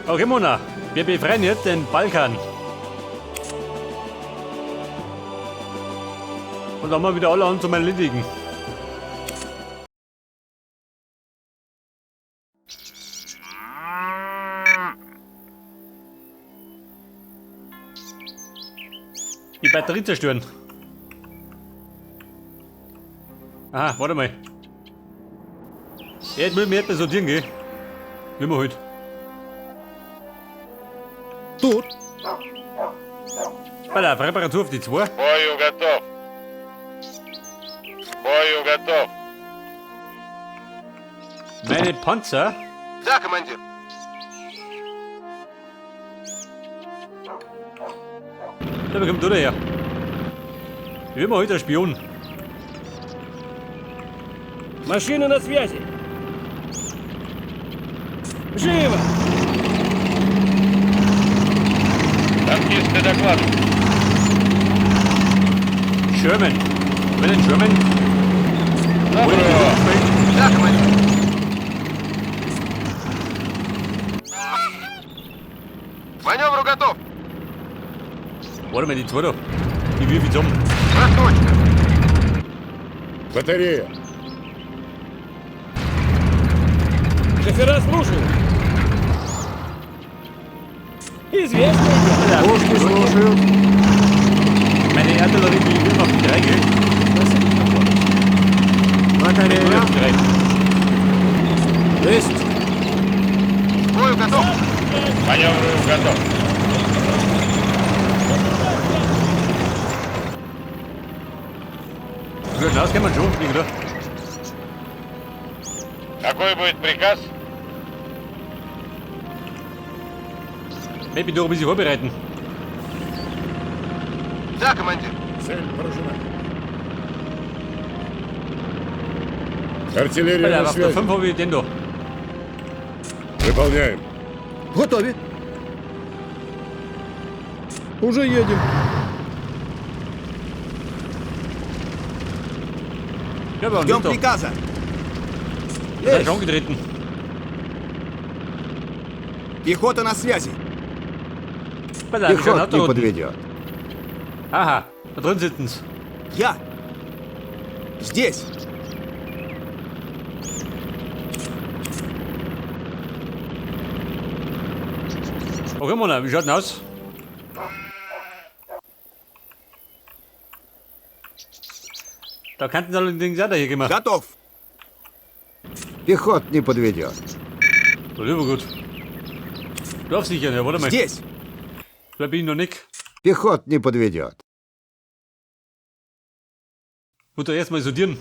Okay, Mona, wir befreien jetzt den Balkan. Und dann mal wieder alle an zum Erledigen. Die Batterie zerstören. Aha, warte mal. Jetzt will mir etwas sortieren gehen. Wie wir heute. Тут. Alter, Reparatur auf die 2. Бою готов. Бою готов. Meine Panzer. Да, командир. Da kommt der her. Wie immer heute ein Spion. Машина на связи. Живо! Танкисты докладывают. Sherman. Wenn ein Sherman. Добро. Да, командир. Маневру готов. Warte mal, die 2 da. Die wirf ich zusammen. Точка. Батарея. Шофера слушают. Известно. Пушки слушают. Meine Artillerie will immer auf die 3 gehen. Батарея. Auf die 3. Есть. Бою готов. Маневру готов. Gut, raus kann man schon fliegen, oder? Какой будет приказ? Ich bin doch ein bisschen vorbereiten. Да, командир. Цель поражена. Артиллерия Alter, на auf der связи. 5 habe ich den da. Выполняем. Готовы. Уже едем. Ja, aber Ждем nicht da. приказа. Da ist schon getreten. Пехота на связи. Alter, wie schauen Пехот не Auto unten? подведет. Aha, da drin sitzen sie. Я. Здесь. Okay, Mona, wie schaut denn aus? Da kannten sie allerdings auch da hier gemacht. Готов. Пехот не подведет. So, lieber gut. Doch sicher, ja, warte mal. Здесь. Da bin ich noch nicht. Пехот не подведет. Muss da erstmal sortieren.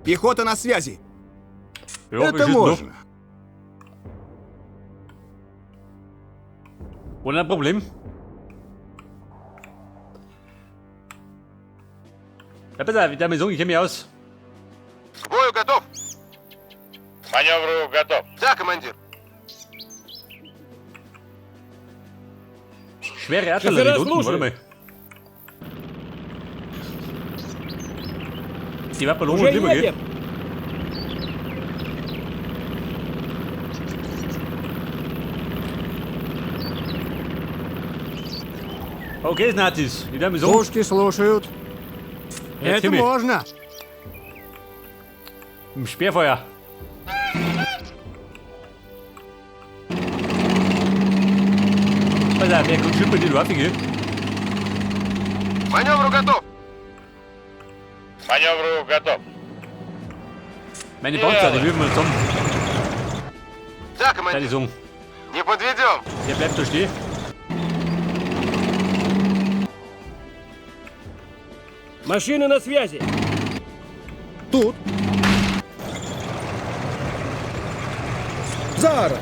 Пехота на связи. Ja, wir Это schießen можно. noch. Ohne ein Problem. Ja, pass auf, der Maison, ich kenne mich aus. К бою готов. Маневру готов. Да, командир. Schwere Artillerie da unten, warte mal. Die Wapperlung Уже und drüber едем. geht. Okay, Nazis, die der Maison. Пушки слушают. Jetzt Это Himmel. можно. Im Speerfeuer. Pass auf, wer kommt schon mit den Waffen, gell? Маневру готов. Маневру готов. Meine Panzer, die würfen wir zusammen. Да, Keine командир. Sorgen. Не подведем. Der bleibt da stehen. Машина на связи. Тут. Зараз.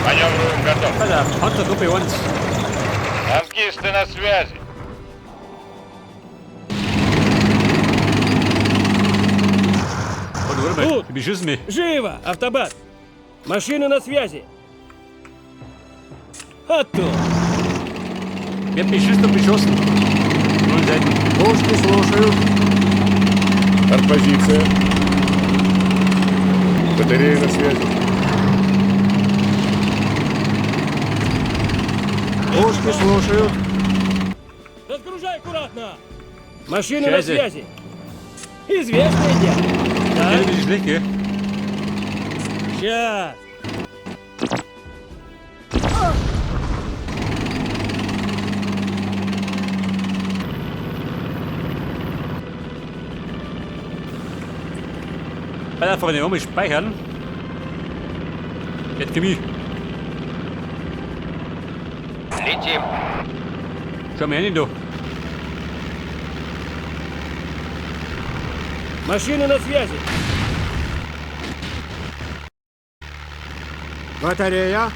Маневру готов. Pass auf, Panzergruppe 1. Танкисты на связи. Und warte mal, Gut. die beschießen mich. Живо, автобат. Машина на связи. А то. Wird beschissen und beschossen. Null Seiten. Пушки Пушки слушают. Артпозиция. Батарея на связи. Пушки слушают. Разгружай аккуратно! Машины Связи. на связи! Известное дело! Ja, Да? das ist schlecht, gell? Сейчас! Alter, Freunde, um speichern. Jetzt Chemie. Летим. Schau mal hin, du. Машины на связи! Батарея.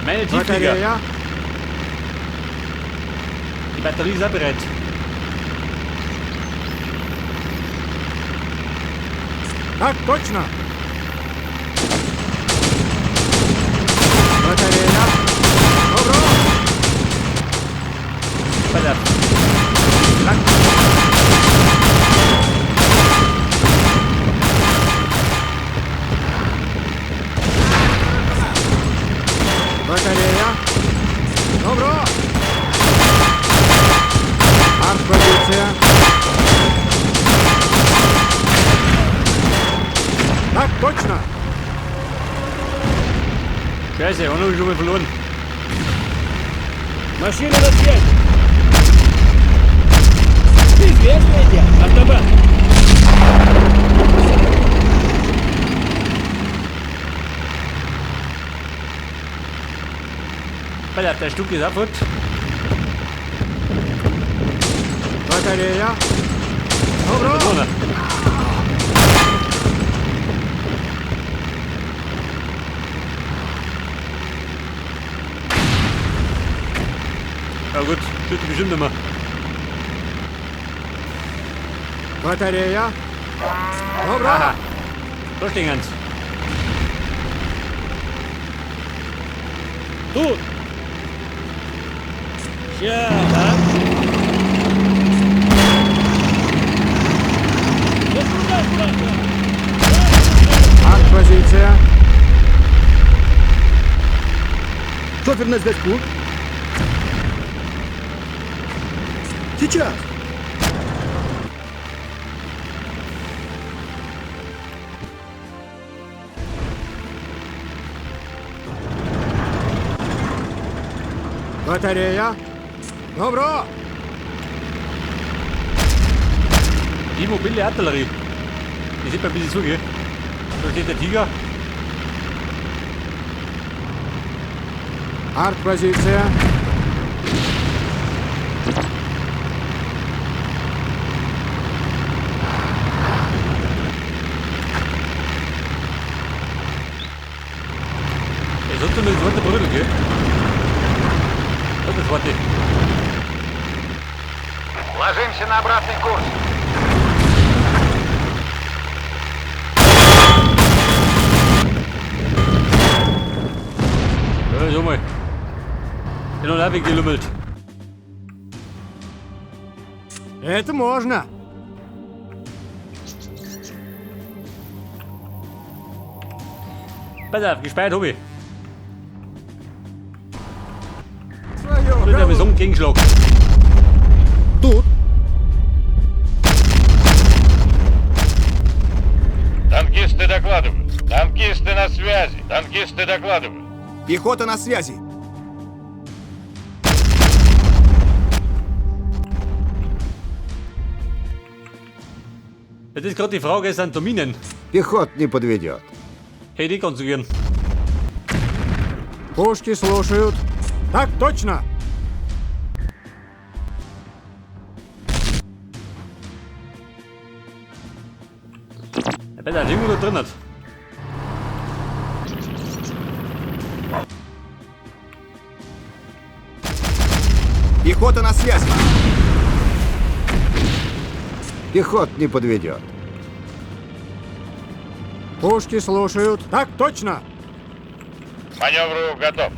Meine Tiefflieger. Батарея. Die Batterie ist auch bereit. Так точно. Батарея. Добро. Alter. Батарея. Добро. Артпозиция. Так точно. Scheiße, und schon mal verloren. Машины на связи! Известное дело! Автобан! Alter, der Stück ist kaputt. Батарея. Добро. Vorne. Ja gut, schüttet bestimmt immer. Батарея. Добро. Aha. Da stehen sie. Тут! Сейчас, да? Разгружай аккуратно! Артпозиция. Шофер на связку. Сейчас. Батарея. Добро. Die mobile Artillerie. Die sieht man ein bisschen zu, gell? Da steht der Tiger. Артпозиция. Es hat so eine zweite Brüder, gell? Вот это смотри. Ложимся на обратный курс. Ja, schau mal. Bin noch nicht weggelummelt. Это можно. Pass auf, gespeichert hab ich. Свое. Mit einem so einen Gegenschlag. Тут. Танкисты докладывают. Танкисты на связи. Танкисты докладывают. Пехота на связи! Das ist gerade die Frage, sind da Minen? Пехот не подведет. Hey, die konstruieren. Пушки слушают. Так точно. Ja, pass auf, irgendwo da drin hat. Пехота на связи! Пехот не подведет. Пушки слушают. Так точно. К маневру готов.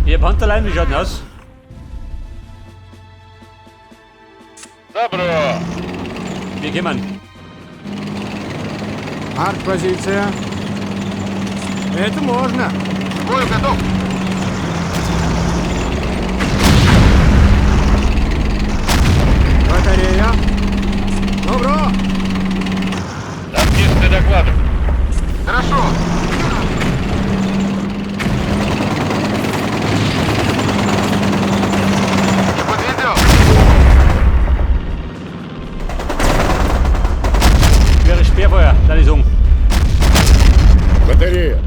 Ihr habt Handelein, wie schaut denn aus? Добро. Wir gehen. Арт-позиция. Это можно. К бою готов. Батарея. Добро. Танкисты докладывают. Хорошо. Не подведем. Schwere Speerfeuer, da ist um. Батарея.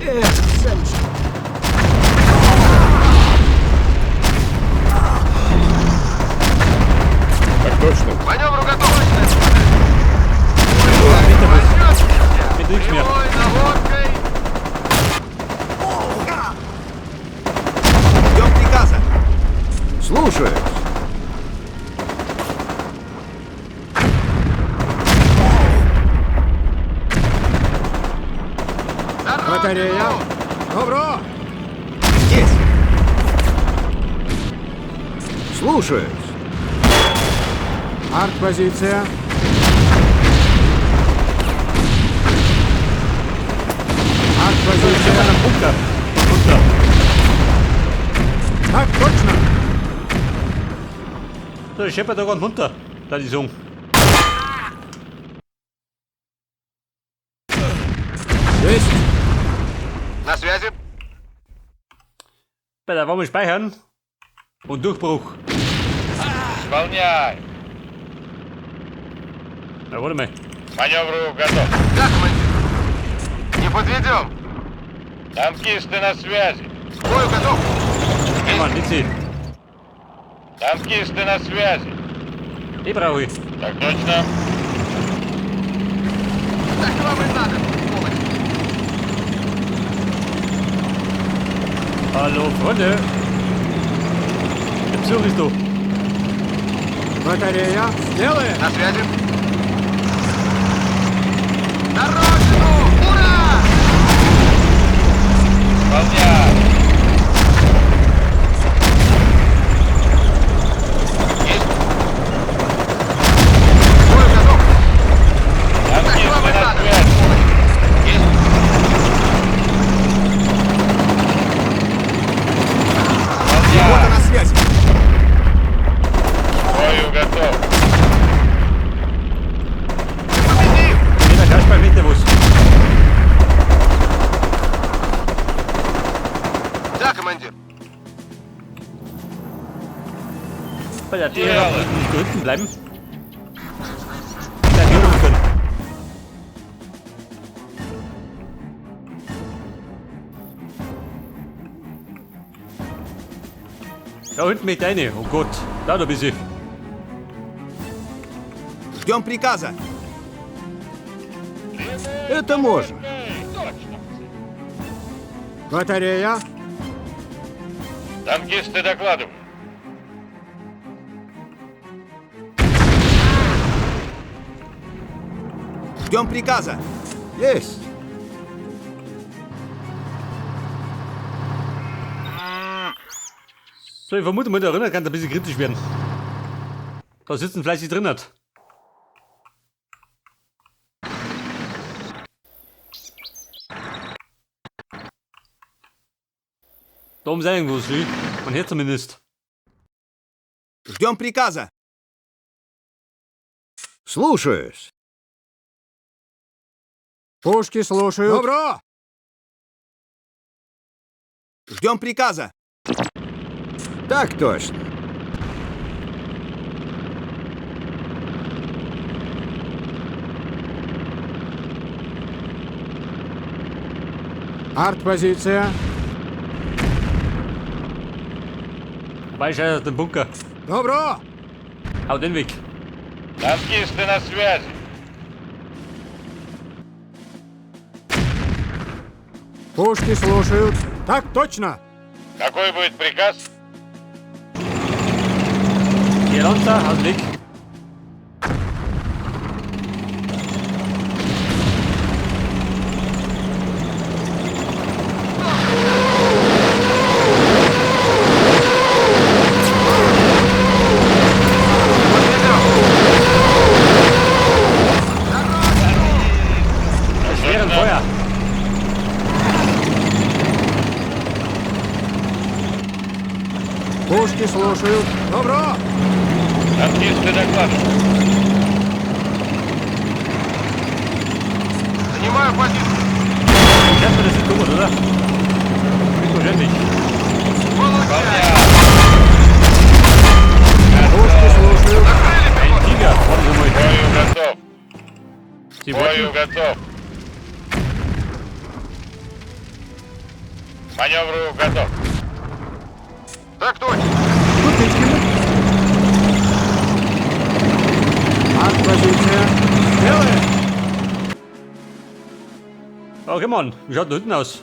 Эх, Сэмчик. Так точно. К маневру готов. Mit nichts mehr. Наводкой. Ждем приказа. Слушаюсь. Батарея. Добро. Есть. Слушаюсь. Арт-позиция. Арт-позиция. Bunker. Bunker. Так точно. So, ich scheppert da ganz runter. Da ist um. Есть. На связи. Bei der Wamme speichern. Und Durchbruch. Исполняй. Na, warte mal. К маневру готов. Да, командир. Не подведем. Танкисты на связи. К бою готов. Mann, nicht sie. Танкисты на связи. Die brauche ich. Так точно. Так вам и надо. Hallo, Freunde. Der Besuch ist da. Батарея. Сделаем. На связи. На родину! Ура! Исполняй. Есть. Бой готов. Танкисты на связи. Есть. Пехота Исполняй. на связи. К бою готов. Jeder Kasper mit der Bus. Да, командир. Bei der Tiere nicht drücken bleiben. Der Führung können. Da unten mit eine. Oh Gott. Da bist du. Ждем приказа. Это можно. Батарея. Танкисты докладывают. Ждем приказа. Есть. So, ich vermute mal, der Rinner kann ein bisschen kritisch werden. Da sitzen fleißig drin hat. Da oben ist irgendwo viel. Man hört zumindest. Ждем приказа. Слушаюсь. Пушки слушают. Добро. Ждем приказа. Так точно. Арт-позиция. Dabei ist er den Bunker. Добро. Hau den weg. Танкисты на связи. Пушки слушают. Так точно. Какой будет приказ? Hier runter, hau den weg. слушают. Добро! Танкисты докладывают. Занимаю позицию. Сейчас подожди, кого туда? Прикуренный. Выполняю. Пушки слушают. Тига, вот за мой. Бою готов. Типа, Бою готов. Маневру готов. Так точно. Позиция. Делаем. oh, come on. Wie schaut da hinten aus?